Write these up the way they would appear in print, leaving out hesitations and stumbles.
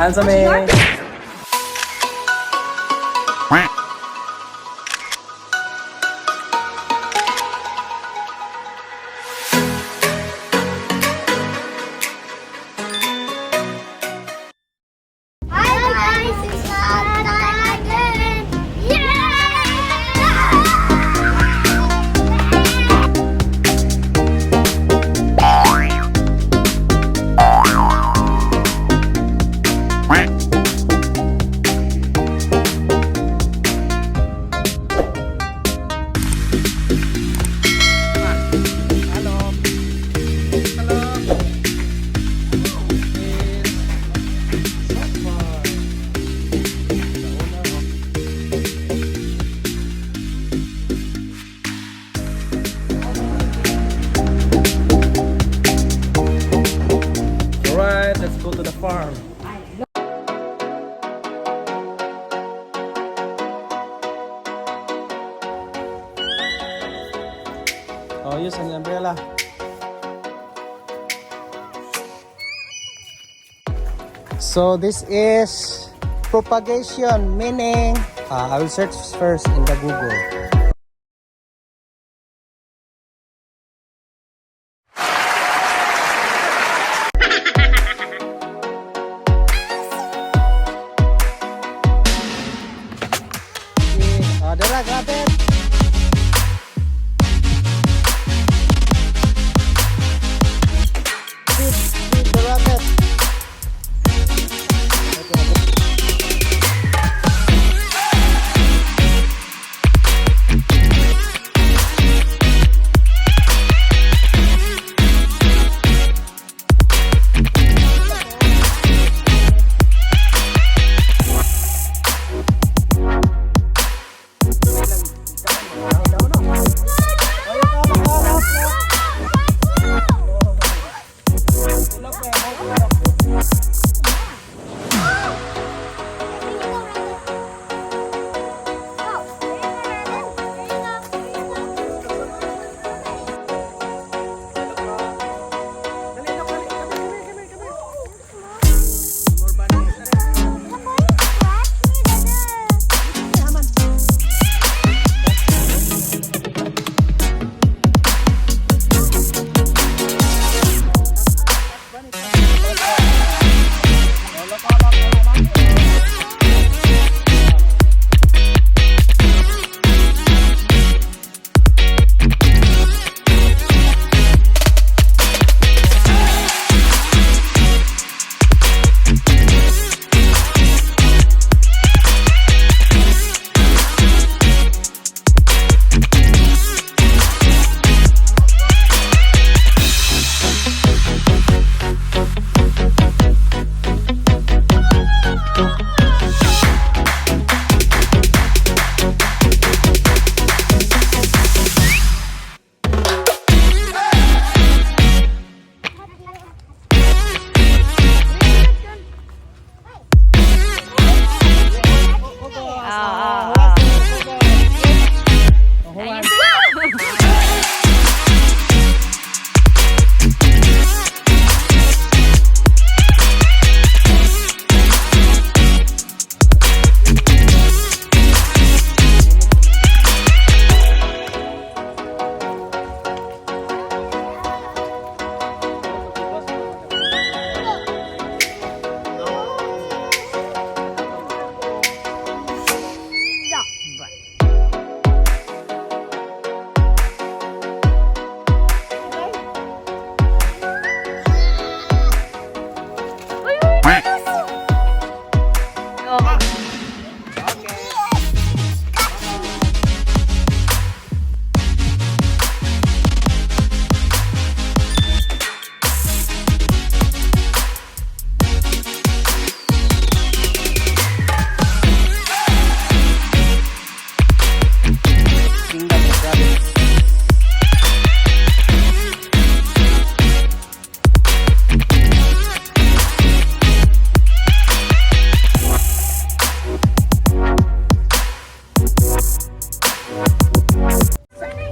Saan sa may... Let's go to the farm. Oh, use an umbrella. So this is propagation, meaning I will search first in the Google. Got it. Feed the rabbit.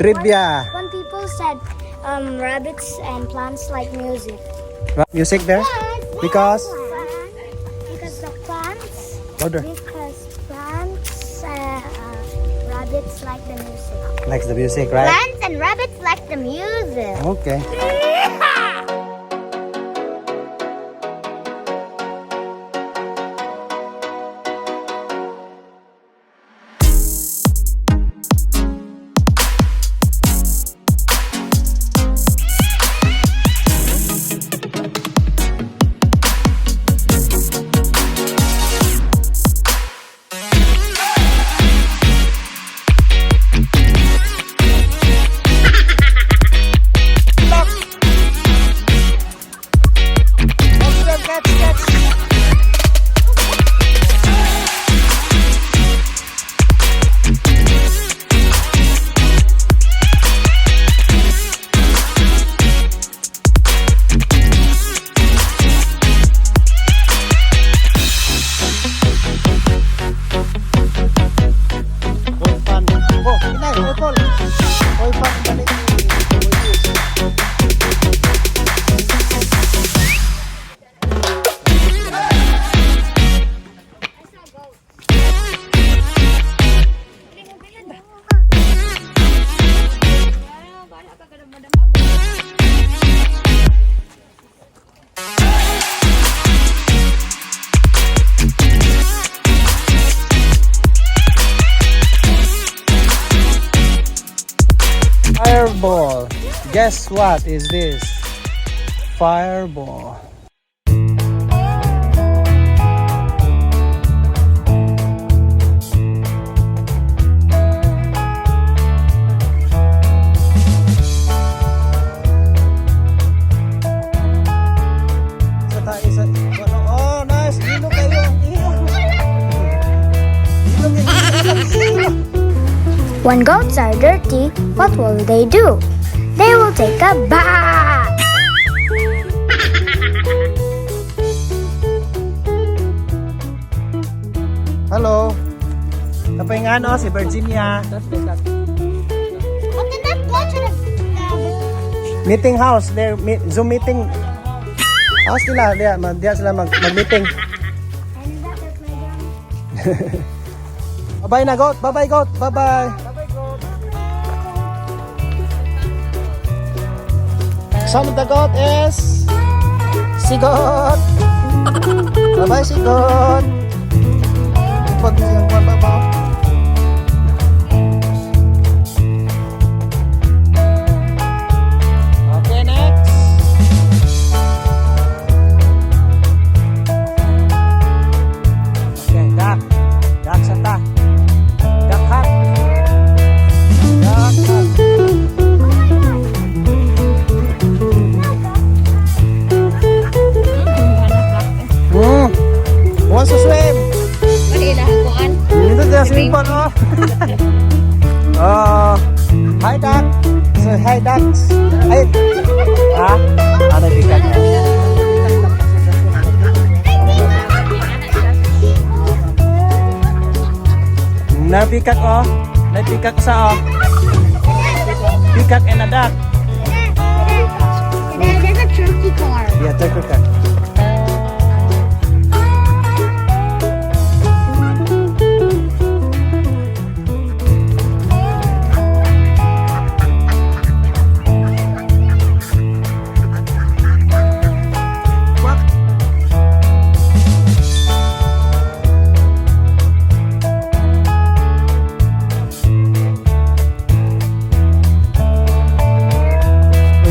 Trivia. When people said rabbits and plants like music. Music there? Because Because the Order. Because plants, rabbits like the music. Likes the music, right? Plants and rabbits like the music. Okay. Fireball. Guess what is this? Fireball. Oh, nice. Ilog kayo. When goats are dirty, what will they do? They will take a bath. Hello. Kapay nga si Virginia. But then let's go to the Meeting house. There, Zoom meeting. House nila. Diyan sila mag-meeting. Bye-bye na, goat. Bye-bye, goat. Bye-bye. Son of the goat is Sigot. Bye-bye, Sigot. Pag siyang baba. Okay, next. Okay, duck. Duck sa ta. Duck hat. Duck hat. Wants to swim. Dito na swimming pool, oh. Oh, hi duck. So hi ducks. Ay, ha? Ano bigat niya? Nabikat, oh. Nabikat sa, oh. Peacock and a duck. There's a turkey car. Yeah, turkey car.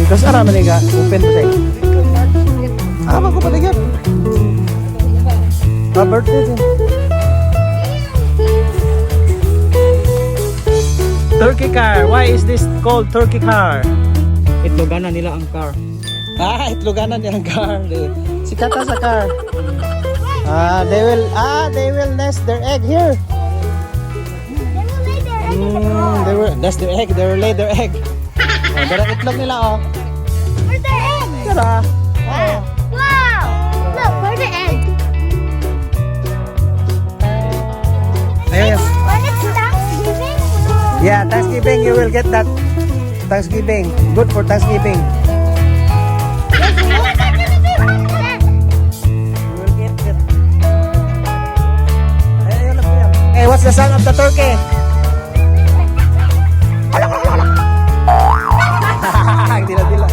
Terus ara maniga open to say. Apa ko patigyan? Birthday din. Turkey car. Why is this called turkey car? Itloganan nila ang car. Itloganan niya ang car. Sikata sa car. They will nest their egg here. That's their egg. They will lay their egg. Dara itlog nila, oh. Where's the egg? Dara. Wow! Look, where's the egg? Ayun. When it's Thanksgiving? Yeah, Thanksgiving you will get that. Thanksgiving. Good for Thanksgiving. You will get it. what's the sound of the turkey? Dila-dila.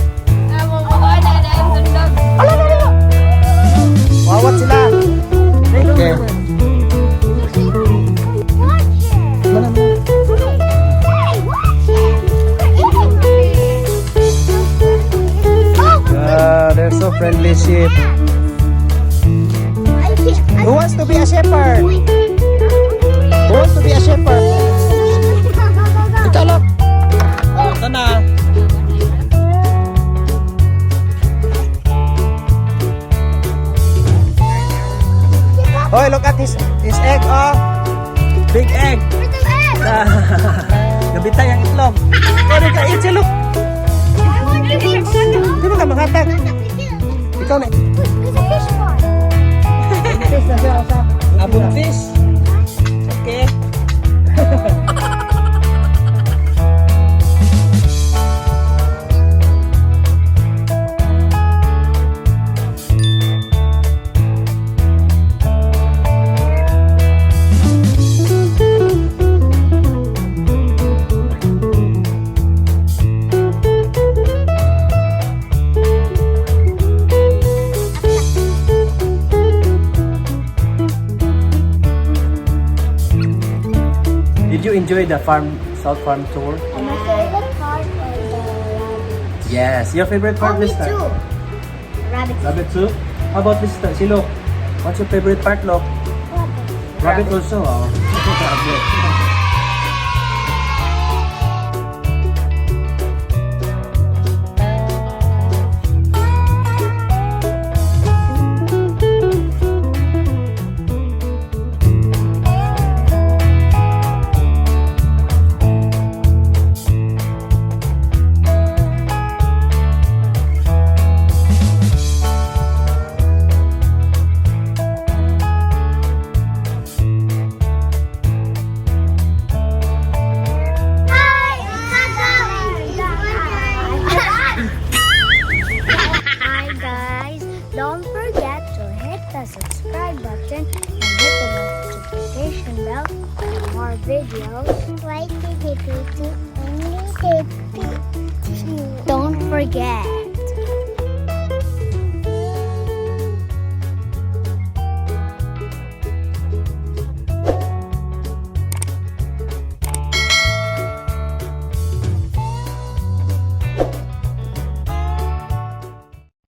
Wawat sila. Okay. Mana, mana? They're so friendly sheep. Who wants to be a shepherd? Who wants to be a shepherd? Ikaw lang. Ito na. Oh, look at his egg, oh. Big egg. Gabitay ang itlog. Pwede ka eat, look. Di ba ka maghatag? Ikaw na. Buntis na siya, Osa. Buntis? Okay. Did you enjoy the South Farm tour? My favorite part is the rabbit. Yes. Your favorite part, Me Mister? too. Rabbit. Rabbit too? How about Mister? Si Luke? What's your favorite part, Luke? Rabbit also, oh. Rabbit. Hi guys, don't forget to hit the subscribe button and hit the notification bell for more videos. Don't forget.